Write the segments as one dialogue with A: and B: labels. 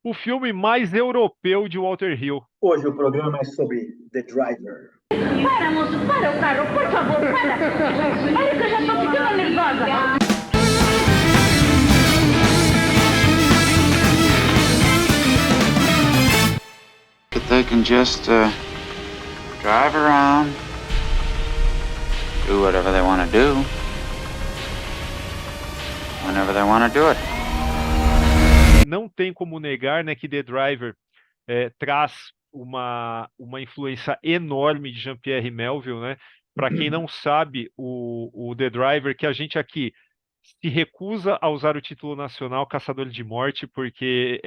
A: o filme mais europeu de Walter Hill.
B: Hoje o programa é sobre The Driver.
C: Para, moço, para o carro, por favor, para. Olha que eu já estou ficando nervosa.
D: They can just drive around, do whatever they want to do, whenever they want to do it.
A: Não tem como negar, né, que The Driver traz uma influência enorme de Jean-Pierre Melville, né? Para quem não sabe, o The Driver, que a gente aqui se recusa a usar o título nacional Caçador de Morte, porque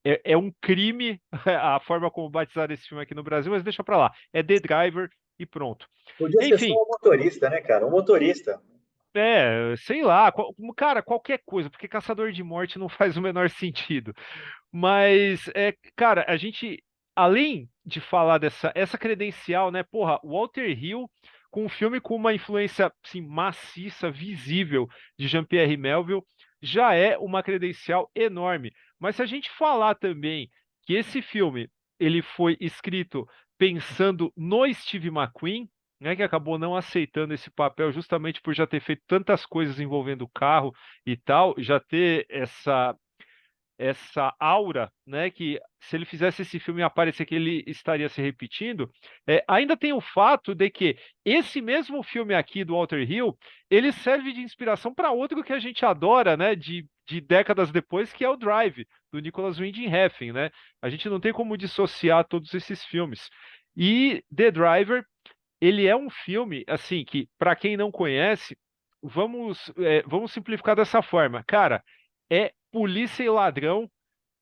A: é um crime a forma como batizaram esse filme aqui no Brasil, mas deixa pra lá. É The Driver e pronto.
B: Podia ser só
A: Enfim,
B: um motorista, né, cara? Um motorista.
A: sei lá, cara, qualquer coisa, porque Caçador de Morte não faz o menor sentido. Mas, cara, a gente, além de falar essa credencial, né, porra, Walter Hill com um filme com uma influência, assim, maciça, visível de Jean-Pierre Melville, já é uma credencial enorme. Mas se a gente falar também que esse filme, ele foi escrito pensando no Steve McQueen, né, que acabou não aceitando esse papel justamente por já ter feito tantas coisas envolvendo o carro e tal, já ter essa aura, né, que se ele fizesse esse filme aparecer que ele estaria se repetindo, ainda tem o fato de que esse mesmo filme aqui do Walter Hill, ele serve de inspiração para outro que a gente adora, né, de décadas depois, que é o Drive, do Nicholas Winding Refn, né? A gente não tem como dissociar todos esses filmes. E The Driver, ele é um filme, assim, que para quem não conhece, vamos simplificar dessa forma. Cara, é polícia e ladrão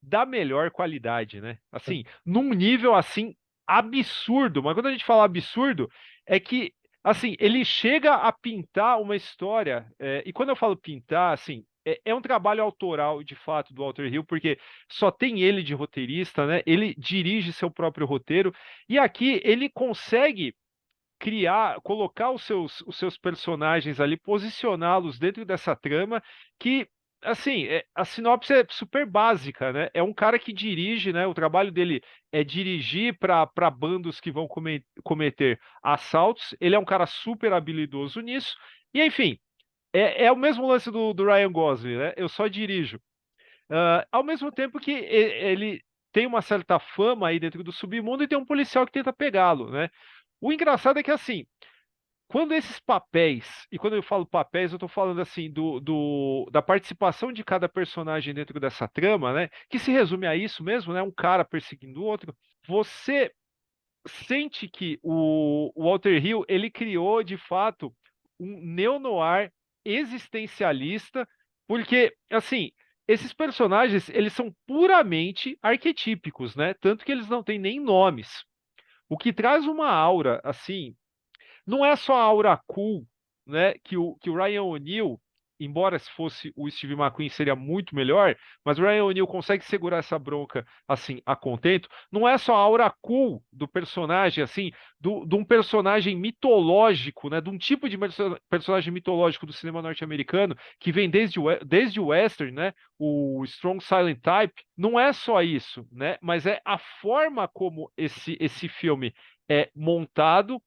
A: da melhor qualidade, né? Assim, num nível assim absurdo. Mas quando a gente fala absurdo, é que assim, ele chega a pintar uma história, e quando eu falo pintar, assim, é um trabalho autoral de fato do Walter Hill, porque só tem ele de roteirista, né? Ele dirige seu próprio roteiro, e aqui ele consegue criar, colocar os seus personagens ali, posicioná-los dentro dessa trama que, assim, a sinopse é super básica, né? É um cara que dirige, né? O trabalho dele é dirigir para bandos que vão cometer assaltos. Ele é um cara super habilidoso nisso. E, enfim, é o mesmo lance do Ryan Gosling, né? Eu só dirijo. Ao mesmo tempo que ele tem uma certa fama aí dentro do submundo e tem um policial que tenta pegá-lo, né? O engraçado é que, assim, quando esses papéis, e quando eu falo papéis, eu estou falando, assim, da participação de cada personagem dentro dessa trama, né? Que se resume a isso mesmo, né? Um cara perseguindo o outro. Você sente que o Walter Hill, ele criou, de fato, um neo-noir existencialista, porque, assim, esses personagens, eles são puramente arquetípicos, né? Tanto que eles não têm nem nomes. O que traz uma aura, assim, não é só a aura cool, né? Que o Ryan O'Neal, embora se fosse o Steve McQueen seria muito melhor, mas o Ryan O'Neal consegue segurar essa bronca assim a contento. Não é só a aura cool do personagem, assim, de um personagem mitológico, né? De um tipo de personagem mitológico do cinema norte-americano que vem desde o western, né? O Strong Silent Type. Não é só isso, né? Mas é a forma como esse filme é montado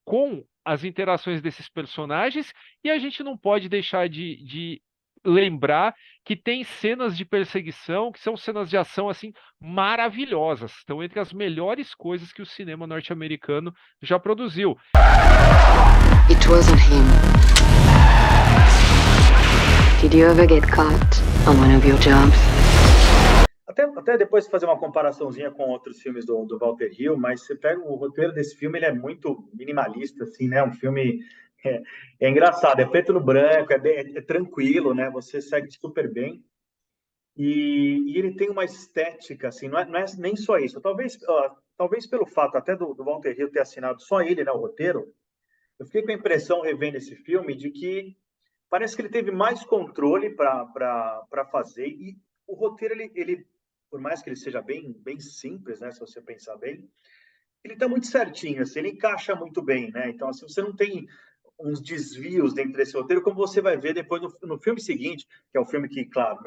A: com as interações desses personagens, e a gente não pode deixar de lembrar que tem cenas de perseguição, que são cenas de ação assim maravilhosas. Estão entre as melhores coisas que o cinema norte-americano já produziu.
E: It wasn't him. Did you ever get caught on one of your jobs?
B: Até depois fazer uma comparaçãozinha com outros filmes do Walter Hill, mas você pega o roteiro desse filme, ele é muito minimalista, assim, né? Um filme é engraçado, é preto no branco, é tranquilo, né? Você segue super bem. E ele tem uma estética, assim, não é nem só isso. Talvez pelo fato até do Walter Hill ter assinado só ele, né, o roteiro, eu fiquei com a impressão, revendo esse filme, de que parece que ele teve mais controle para fazer, e o roteiro, ele, por mais que ele seja bem simples, né, se você pensar bem, ele está muito certinho, assim, ele encaixa muito bem, né? Então, assim, você não tem uns desvios dentro desse roteiro, como você vai ver depois no filme seguinte, que é o filme que, claro,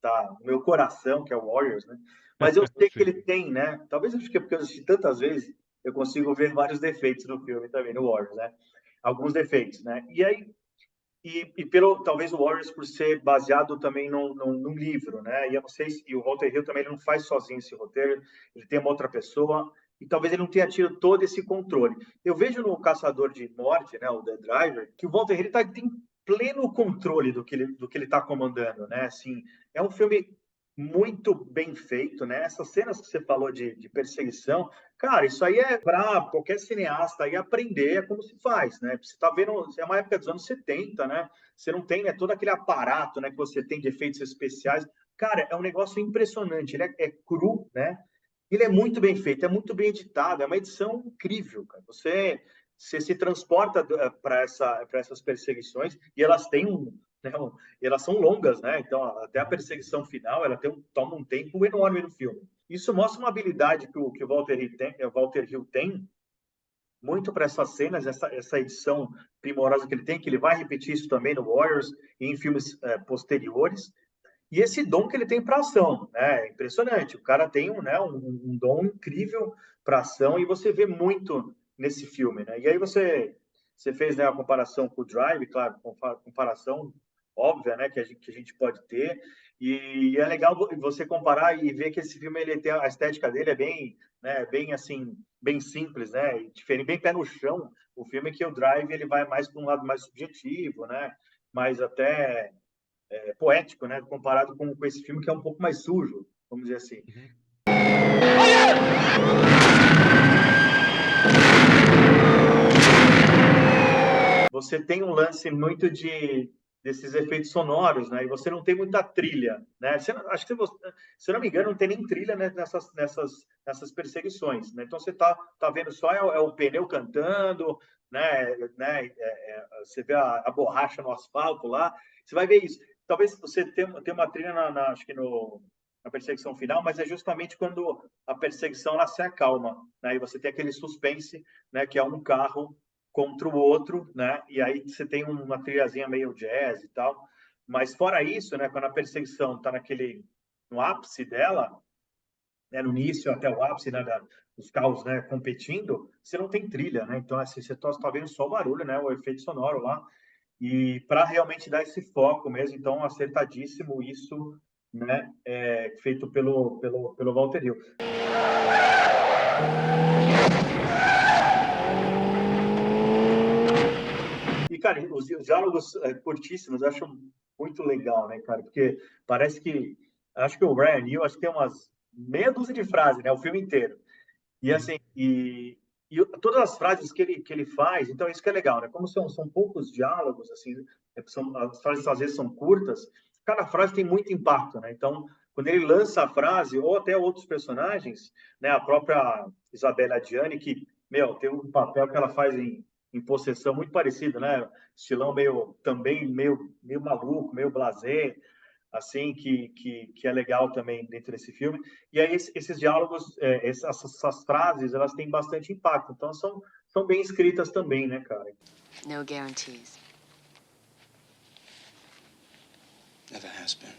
B: tá no meu coração, que é o Warriors, né? Mas eu sei que
A: Sim.
B: ele tem, né? Talvez acho que é porque eu assisti tantas vezes, eu consigo ver vários defeitos no filme também, no Warriors, né? Alguns defeitos, né? E aí, pelo talvez o Warriors por ser baseado também num livro, né? E eu não sei se e o Walter Hill também ele não faz sozinho esse roteiro, ele tem uma outra pessoa e talvez ele não tenha tido todo esse controle. Eu vejo no Caçador de Morte, né, o The Driver, que o Walter Hill tem pleno controle do que ele está comandando, né? Assim, é um filme muito bem feito, né? Essas cenas que você falou de perseguição, cara, isso aí é para qualquer cineasta aí aprender como se faz, né? Você tá vendo, é uma época dos anos 70, né? Você não tem, né, todo aquele aparato, né, que você tem de efeitos especiais. Cara, é um negócio impressionante, ele é cru, né? Ele é muito bem feito, é muito bem editado, é uma edição incrível, cara. Você se transporta para essas perseguições e elas têm né, elas são longas, né? Então, até a perseguição final, ela toma um tempo enorme no filme. Isso mostra uma habilidade que o Walter Hill tem muito para essas cenas, essa edição primorosa que ele tem, que ele vai repetir isso também no Warriors e em filmes posteriores. E esse dom que ele tem para ação, né? É impressionante. O cara tem um dom incrível para ação e você vê muito nesse filme, né? E aí você fez, né, a comparação com o Drive, claro, comparação óbvia, né, que a gente pode ter. E é legal você comparar e ver que esse filme ele tem a estética dele é bem, né, bem assim, bem simples, né? E diferente, bem pé no chão. O filme que o Drive ele vai mais para um lado mais subjetivo, né? Mais até poético, né? Comparado com esse filme que é um pouco mais sujo, vamos dizer assim.
A: Uhum.
B: Você tem um lance muito desses efeitos sonoros, né? E você não tem muita trilha, né? Acho que se eu não me engano, não tem nem trilha, né, nessas perseguições, né? Então você tá vendo só o pneu cantando, né? Você vê a borracha no asfalto lá, você vai ver isso. Talvez você tenha uma trilha acho que na perseguição final, mas é justamente quando a perseguição ela se acalma, né? E você tem aquele suspense, né? Que é um carro contra o outro, né? E aí você tem uma trilhazinha meio jazz e tal. Mas fora isso, né? Quando a perseguição está no ápice dela, né? No início até o ápice, né? Os carros, né? Competindo, você não tem trilha, né? Então assim, você está vendo só o barulho, né? O efeito sonoro lá. E para realmente dar esse foco mesmo, então acertadíssimo isso, né? Feito pelo Walter Hill. E, cara, os diálogos curtíssimos, eu acho muito legal, né, cara? Porque parece que... Acho que o Ryan Neal, acho que tem umas meia dúzia de frases, né? O filme inteiro. E, assim, todas as frases que ele faz, então isso que é legal, né? Como são poucos diálogos, assim, as frases às vezes são curtas, cada frase tem muito impacto, né? Então, quando ele lança a frase, ou até outros personagens, né? A própria Isabella Adjani, que, tem um papel que ela faz em Possessão muito parecido, né? Estilão também meio maluco, meio blasé, assim, que é legal também dentro desse filme. E aí esses diálogos, essas frases, elas têm bastante impacto. Então são bem escritas também, né, cara?
E: No guarantees.
F: Never has been.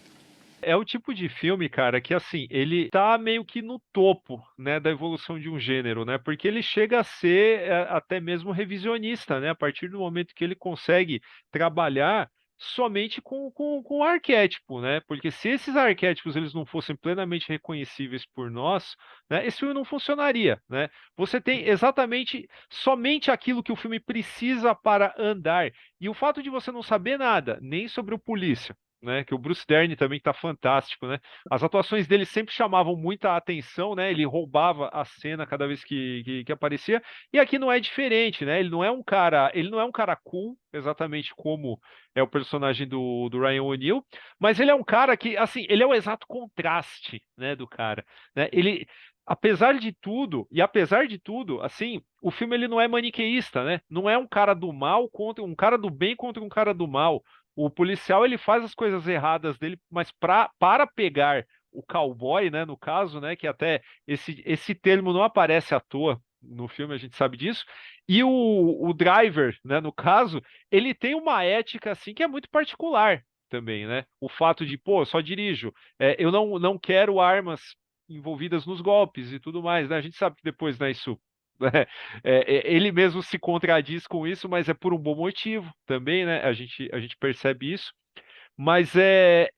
A: É o tipo de filme, cara, que assim, ele tá meio que no topo, né, da evolução de um gênero, né? Porque ele chega a ser até mesmo revisionista, né? A partir do momento que ele consegue trabalhar somente com o arquétipo, né? Porque se esses arquétipos eles não fossem plenamente reconhecíveis por nós, né, esse filme não funcionaria, né? Você tem exatamente somente aquilo que o filme precisa para andar. E o fato de você não saber nada, nem sobre o polícia, né, que o Bruce Dern também está fantástico, né? As atuações dele sempre chamavam muita atenção, né? Ele roubava a cena cada vez que aparecia. E aqui não é diferente, né? Ele não é um cara cool, exatamente como é o personagem do Ryan O'Neal, mas ele é um cara que, assim, ele é o exato contraste, né, do cara, né? Ele apesar de tudo, assim, o filme ele não é maniqueísta, né? Não é um cara do mal contra um cara do bem contra um cara do mal. O policial ele faz as coisas erradas dele, mas para pegar o cowboy, né, no caso, né, que até esse termo não aparece à toa no filme, a gente sabe disso. E o driver, né, no caso, ele tem uma ética assim que é muito particular também, né? O fato de, pô, só dirijo, eu não quero armas envolvidas nos golpes e tudo mais, né? A gente sabe que depois, né, isso né, ele mesmo se contradiz com isso, mas é por um bom motivo também, né? A gente percebe isso. Mas é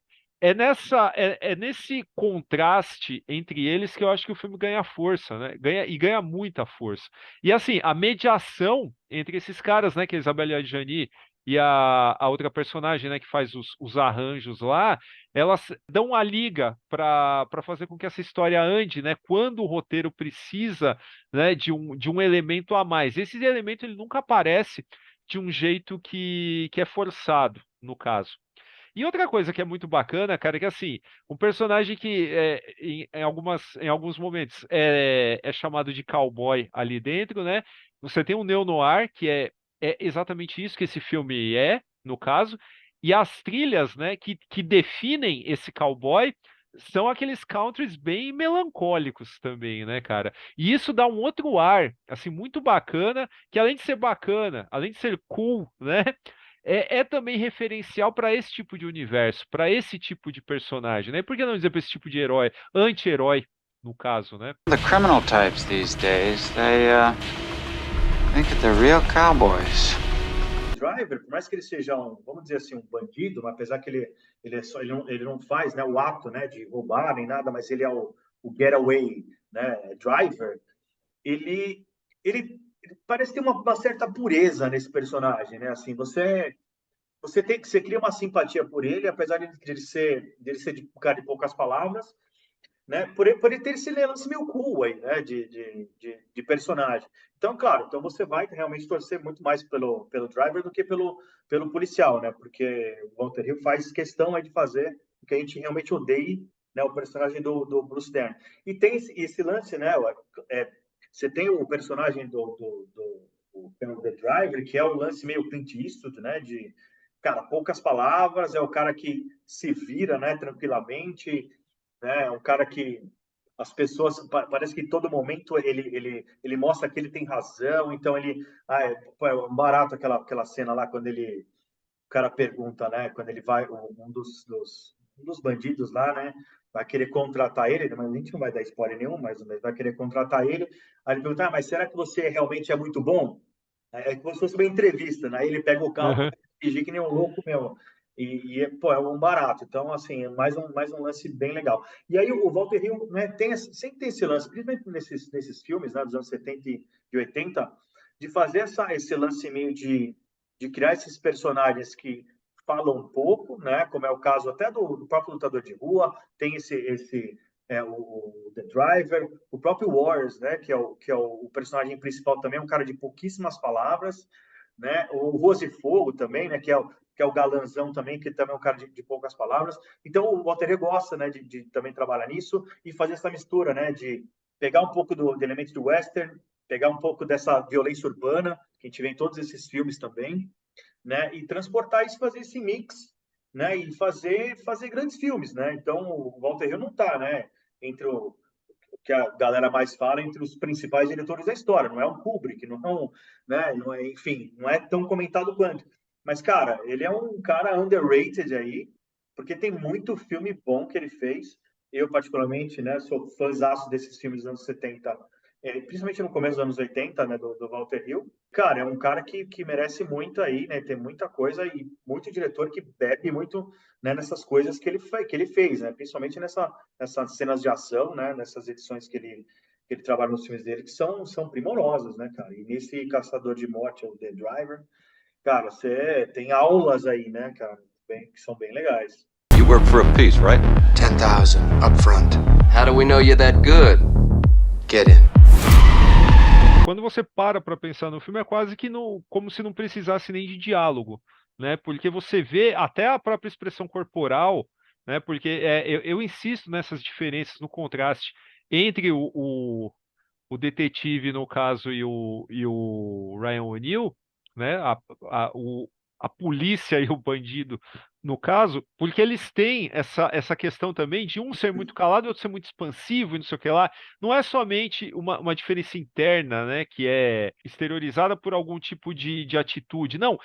A: nesse contraste entre eles que eu acho que o filme ganha força, né? Ganha muita força. E assim, a mediação entre esses caras, né, que é a Isabelle Adjani e a outra personagem, né, que faz os arranjos lá, elas dão a liga para fazer com que essa história ande, né? Quando o roteiro precisa, né, de um elemento a mais. Esse elemento ele nunca aparece de um jeito que é forçado, no caso. E outra coisa que é muito bacana, cara, é que assim, um personagem que em alguns momentos é chamado de cowboy ali dentro, né? Você tem um neo-noir, que é exatamente isso que esse filme é, no caso, e as trilhas, né, que definem esse cowboy são aqueles countries bem melancólicos também, né, cara? E isso dá um outro ar, assim, muito bacana, que além de ser bacana, além de ser cool, né? É também referencial para esse tipo de universo, para esse tipo de personagem, né? Por que não dizer para esse tipo de herói, anti-herói, no caso, né?
D: The criminal types these days, they think that they're real cowboys.
B: Driver, por mais que ele seja vamos dizer assim, um bandido, mas apesar que ele não faz, né, o ato, né, de roubar nem nada, mas ele é o getaway, né, driver, ele, ele parece ter uma certa pureza nesse personagem, né? Assim, você cria uma simpatia por ele, apesar de ele ser um cara de poucas palavras, né? Por ele ter esse lance meio cool aí, né? De personagem. Então, claro, então você vai realmente torcer muito mais pelo driver do que pelo policial, né? Porque o Walter Hill faz questão aí de fazer o que a gente realmente odeia, né? O personagem do Bruce Dern. E tem esse lance, né? Você tem o personagem pelo The Driver, que é o lance meio Clint Eastwood, né? Cara, poucas palavras, é o cara que se vira, né? Tranquilamente, né? É um cara que as pessoas parece que em todo momento ele mostra que ele tem razão, então é um barato aquela cena lá quando o cara pergunta, né, quando ele vai um dos bandidos lá, né, vai querer contratar ele, mas a gente não vai dar spoiler nenhum, mas vai querer contratar ele, aí ele pergunta, mas será que você realmente é muito bom? É como se fosse uma entrevista, né? Ele pega o carro,
A: Uhum.
B: dirigir que nem um louco meu. Pô, é um barato. Então, assim, é mais um lance bem legal. E aí o Walter Hill, né, sempre tem esse lance, principalmente nesses filmes, né, dos anos 70 e 80, de fazer esse lance meio de criar esses personagens que falam um pouco, né, como é o caso até do próprio Lutador de Rua, tem o The Driver, o próprio Wars, né, que é o personagem principal também, é um cara de pouquíssimas palavras, né, o Rose e Fogo também, né, que é o galanzão também, que também é um cara de poucas palavras. Então, o Walter gosta, né, de também trabalhar nisso e fazer essa mistura, né, de pegar um pouco do elemento do western, pegar um pouco dessa violência urbana, que a gente vê em todos esses filmes também, né, e transportar isso, fazer esse mix, né, e fazer grandes filmes, né. Então, o Walter Hill não está, né, entre o que a galera mais fala entre os principais diretores da história. Não é um Kubrick, não é, enfim, não é tão comentado quanto. Mas, cara, ele é um cara underrated aí, porque tem muito filme bom que ele fez. Eu, particularmente, né, sou fãzaço desses filmes dos anos 70, principalmente no começo dos anos 80, né, do Walter Hill. Cara, é um cara que merece muito aí, né, tem muita coisa e muito diretor que bebe muito, né, nessas coisas que ele fez, né, principalmente nessas cenas de ação, né, nessas edições que ele trabalha nos filmes dele, que são primorosas, né, cara. E nesse Caçador de Morte, o The Driver, cara, você tem aulas aí, né, cara, que são bem legais.
G: You work for a piece, right?
F: 10,000 up front.
G: How do we know you're that good?
F: Get in.
A: Quando você para pensar no filme, é quase que como se não precisasse nem de diálogo, né? Porque você vê até a própria expressão corporal, né? Porque eu insisto nessas diferenças, no contraste entre o detetive, no caso, e o Ryan O'Neal, né? A polícia e o bandido no caso, porque eles têm essa questão também de um ser muito calado e outro ser muito expansivo e não sei o que lá. Não é somente uma diferença interna, né, que é exteriorizada por algum tipo de atitude. Não,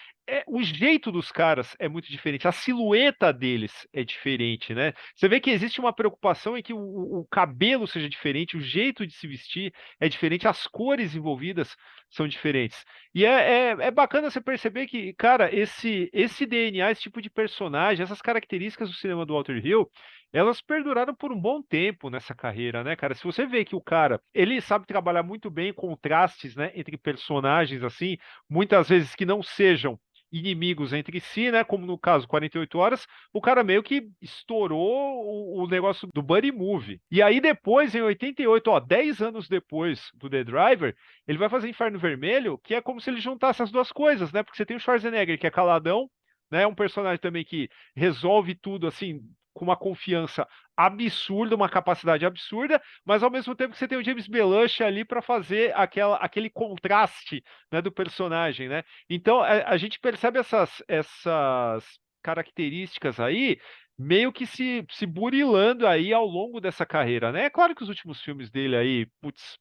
A: o jeito dos caras é muito diferente, a silhueta deles é diferente, né? Você vê que existe uma preocupação em que o cabelo seja diferente, o jeito de se vestir é diferente, as cores envolvidas são diferentes. E é bacana você perceber que, cara, esse DNA, esse tipo de personagem, essas características do cinema do Walter Hill, elas perduraram por um bom tempo nessa carreira, né, cara? Se você vê que o cara, ele sabe trabalhar muito bem contrastes, né, entre personagens, assim, muitas vezes que não sejam inimigos entre si, né? Como no caso 48 Horas, o cara meio que estourou o negócio do Buddy Movie. E aí depois, em 88, ó, 10 anos depois do The Driver, ele vai fazer Inferno Vermelho, que é como se ele juntasse as duas coisas, né? Porque você tem o Schwarzenegger, que é caladão, né? Um personagem também que resolve tudo assim com uma confiança absurda, uma capacidade absurda, mas ao mesmo tempo que você tem o James Belushi ali para fazer aquele contraste, né, do personagem, né? Então a gente percebe essas características aí meio que se burilando aí ao longo dessa carreira, né? É claro que os últimos filmes dele aí, putz,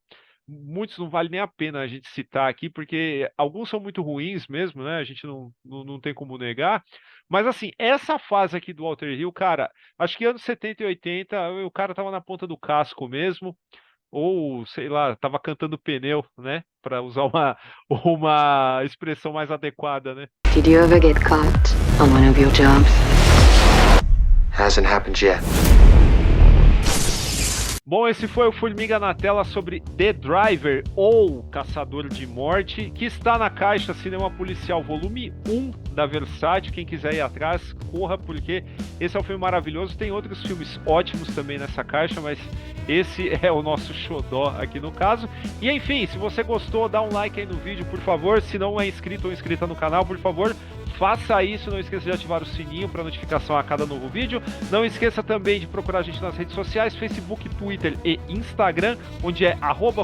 A: muitos não vale nem a pena a gente citar aqui, porque alguns são muito ruins mesmo, né? A gente não tem como negar. Mas assim, essa fase aqui do Walter Hill, cara, acho que anos 70 e 80, o cara tava na ponta do casco mesmo, ou sei lá, tava cantando pneu, né? Para usar uma expressão mais adequada, né?
E: Did you ever get caught on one of your jobs?
F: Hasn't happened yet.
A: Bom, esse foi o Formiga na Tela sobre The Driver, ou Caçador de Morte, que está na caixa Cinema Policial Volume 1 da Versátil. Quem quiser ir atrás, corra, porque esse é um filme maravilhoso. Tem outros filmes ótimos também nessa caixa, mas esse é o nosso xodó aqui no caso. E enfim, se você gostou, dá um like aí no vídeo, por favor. Se não é inscrito ou inscrita no canal, por favor, faça isso. Não esqueça de ativar o sininho para notificação a cada novo vídeo. Não esqueça também de procurar a gente nas redes sociais, Facebook, Twitter e Instagram, onde é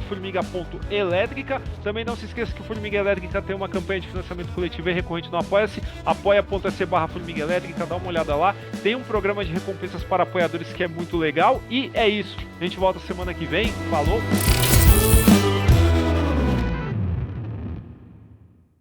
A: @formiga.elétrica. Também não se esqueça que o Formiga Elétrica tem uma campanha de financiamento coletivo e recorrente no Apoia-se, apoia.se/Formiga Elétrica, dá uma olhada lá. Tem um programa de recompensas para apoiadores que é muito legal. E é isso. A gente volta semana que vem. Falou!